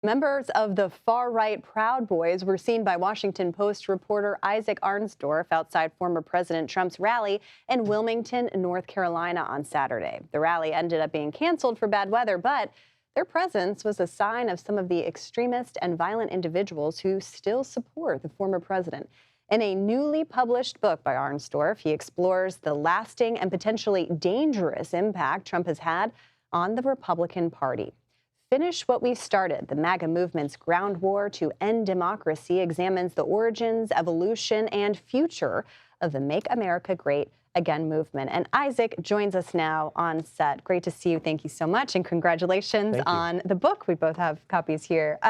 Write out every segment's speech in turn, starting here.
Members of the far-right Proud Boys were seen by Washington Post reporter Isaac Arnsdorf outside former President Trump's rally in Wilmington, North Carolina on Saturday. The rally ended up being canceled for bad weather, but their presence was a sign of some of the extremist and violent individuals who still support the former president. In a newly published book by Arnsdorf, he explores the lasting and potentially dangerous impact Trump has had on the Republican Party. Finish What We Started, the MAGA movement's ground war to end democracy, examines the origins, evolution, and future of the Make America Great Again movement. And Isaac joins us now on set. Great to see you. Thank you so much. And congratulations on the book. We both have copies here.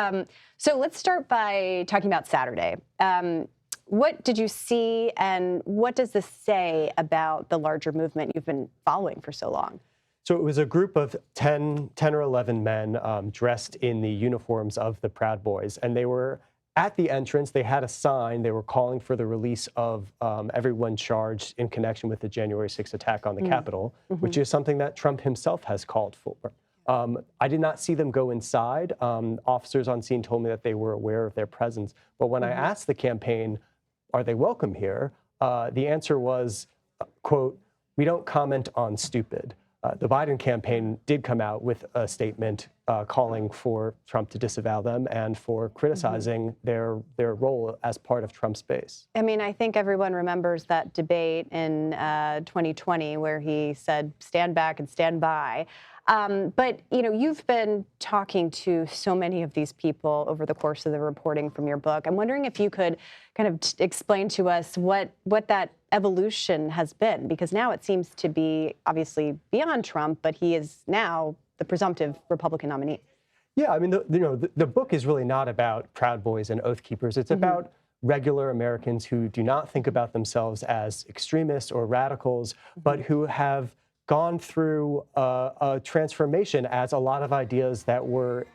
So let's start by talking about Saturday. What did you see, and what does this say about the larger movement you've been following for so long? So it was a group of 10 or 11 men dressed in the uniforms of the Proud Boys. And they were at the entrance. They had a sign. They were calling for the release of everyone charged in connection with the January 6th attack on the Capitol, which is something that Trump himself has called for. I did not see them go inside. Officers on scene told me that they were aware of their presence. But when I asked the campaign, are they welcome here? The answer was, quote, "We don't comment on stupid." The Biden campaign did come out with a statement calling for Trump to disavow them and for criticizing their role as part of Trump's base. I mean, I think everyone remembers that debate in 2020 where he said, stand back and stand by. But, you know, you've been talking to so many of these people over the course of the reporting from your book. I'm wondering if you could kind of explain to us what that evolution has been, because now it seems to be obviously beyond Trump, but he is now the presumptive Republican nominee. Yeah, I mean, the book is really not about Proud Boys and Oath Keepers. It's about regular Americans who do not think about themselves as extremists or radicals, but who have gone through a transformation as a lot of ideas that were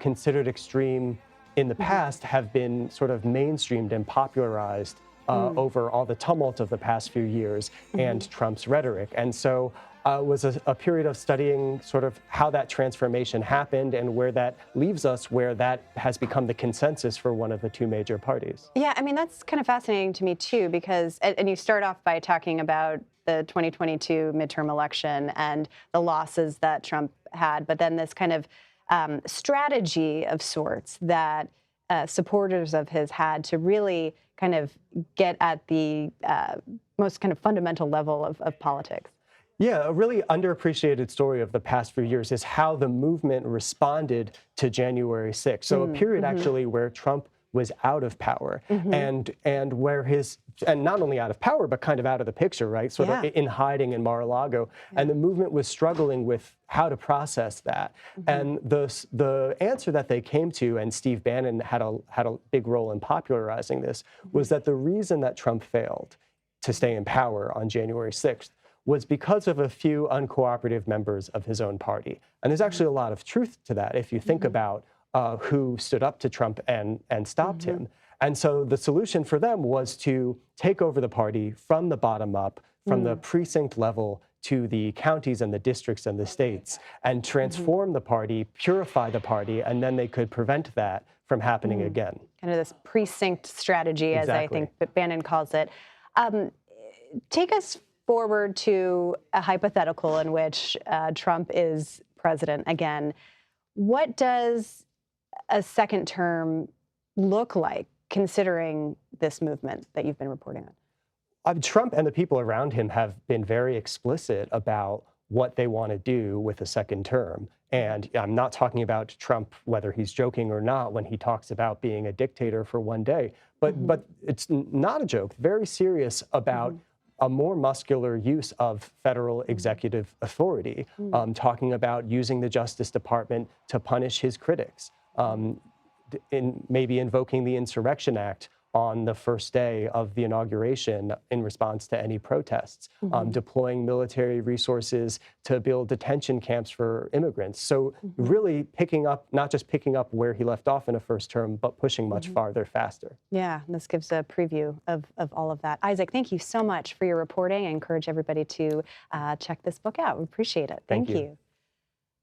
considered extreme in the past have been sort of mainstreamed and popularized over all the tumult of the past few years and Trump's rhetoric. And so it was a period of studying sort of how that transformation happened and where that leaves us, where that has become the consensus for one of the two major parties. Yeah, I mean, that's kind of fascinating to me, too, because, and you start off by talking about the 2022 midterm election and the losses that Trump had, but then this kind of strategy of sorts that supporters of his had to really kind of get at the most kind of fundamental level of politics. Yeah, a really underappreciated story of the past few years is how the movement responded to January 6th. So a period actually where Trump was out of power and where and not only out of power, but kind of out of the picture, right? Sort of in hiding in Mar-a-Lago. And the movement was struggling with how to process that. And the answer that they came to, and Steve Bannon had a big role in popularizing this, was that the reason that Trump failed to stay in power on January 6th was because of a few uncooperative members of his own party. And there's actually a lot of truth to that if you think about who stood up to Trump and stopped him. And so the solution for them was to take over the party from the bottom up, from the precinct level to the counties and the districts and the states, and transform the party, purify the party, and then they could prevent that from happening again. Kind of this precinct strategy, as I think Bannon calls it. Take us forward to a hypothetical in which Trump is president again. What does a second term look like, considering this movement that you've been reporting on? Trump and the people around him have been very explicit about what they want to do with a second term. And I'm not talking about Trump, whether he's joking or not, when he talks about being a dictator for one day. But it's not a joke, very serious about a more muscular use of federal executive authority, talking about using the Justice Department to punish his critics, maybe invoking the Insurrection Act on the first day of the inauguration in response to any protests, deploying military resources to build detention camps for immigrants. So really picking up, not just picking up where he left off in a first term, but pushing much farther, faster. Yeah, this gives a preview of all of that. Isaac, thank you so much for your reporting. I encourage everybody to check this book out. We appreciate it. Thank you.